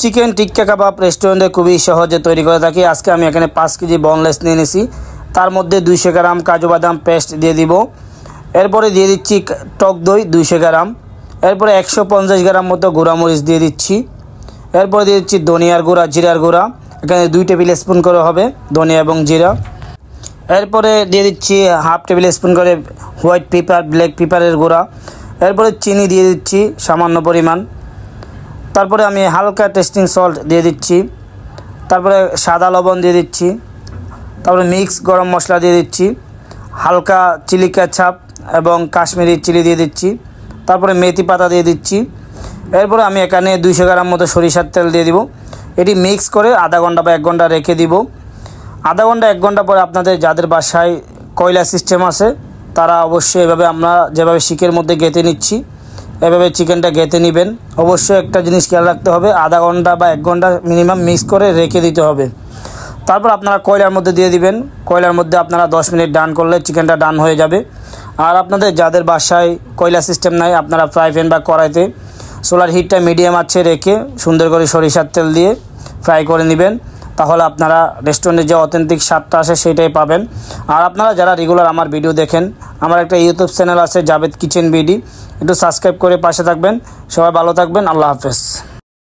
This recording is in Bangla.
চিকেন টিক্কা কাবাব রেস্টুরেন্টে খুবই সহজে তৈরি করে থাকি। আজকে আমি এখানে 5 কেজি বোনলেস নিয়ে নিয়েছি। তার মধ্যে 200 গ্রাম কাজু বাদাম পেস্ট দিয়ে দিব। এরপরে দিয়ে দিচ্ছি টক দই 200 গ্রাম। এরপরে 150 গ্রাম মতো গুঁড়ামরিচ দিয়ে দিচ্ছি। এরপরে দিয়ে দিচ্ছি ধনিয়ার গুঁড়া, জিরার গুঁড়া, এখানে 2 টেবিল স্পুন করে হবে ধনিয়া এবং জিরা। এরপরে দিয়ে দিচ্ছি হাফ টেবিল স্পুন করে হোয়াইট পেপার, ব্ল্যাক পেপারের গুঁড়া। এরপরে চিনি দিয়ে দিচ্ছি সামান্য পরিমাণ। তারপরে আমি হালকা টেস্টিং সল্ট দিয়ে দিচ্ছি। তারপরে সাদা লবণ দিয়ে দিচ্ছি। তারপরে মিক্স গরম মশলা দিয়ে দিচ্ছি। হালকা চিলি কেচাপ এবং কাশ্মীরি চিলি দিয়ে দিচ্ছি। তারপরে মেথি পাতা দিয়ে দিচ্ছি। এরপরে আমি এখানে 200 গ্রাম মতো সরিষার তেল দিয়ে দিব। এটি মিক্স করে আধা ঘন্টা বা 1 ঘন্টা রেখে দিব। আধা ঘন্টা 1 ঘন্টা পরে আপনাদের যাদের বাসায় কয়লা সিস্টেম আছে তারা অবশ্যই এভাবে আমরা যেভাবে শিকের মধ্যে গেঁথে নিচ্ছি এভাবে চিকেনটা গেঁথে নেবেন। অবশ্যই একটা জিনিস খেয়াল রাখতে হবে, আধা ঘন্টা বা 1 ঘন্টা মিনিমাম মিক্স করে রেখে দিতে হবে। তারপর আপনারা কয়লার মধ্যে দিয়ে দিবেন। কয়লার মধ্যে আপনারা 10 মিনিট ডান করলে চিকেনটা ডান হয়ে যাবে। আর আপনাদের যাদের বাসায় কয়লা সিস্টেম নাই আপনারা ফ্রাই প্যান বা কড়াইতে সোলার হিটটা মিডিয়াম আছে রেখে সুন্দর করে সরিষার তেল দিয়ে ফ্রাই করে নেবেন। তাহলে আপনারা রেস্টুরেন্টের যে অথেন্টিক স্বাদটা আসে সেটাই পাবেন। আর আপনারা যারা রেগুলার আমার ভিডিও দেখেন, আমার একটা ইউটিউব চ্যানেল আছে জাভেদ কিচেন বিডি, একটু সাবস্ক্রাইব করে পাশে থাকবেন। সবাই ভালো থাকবেন। আল্লাহ হাফেজ।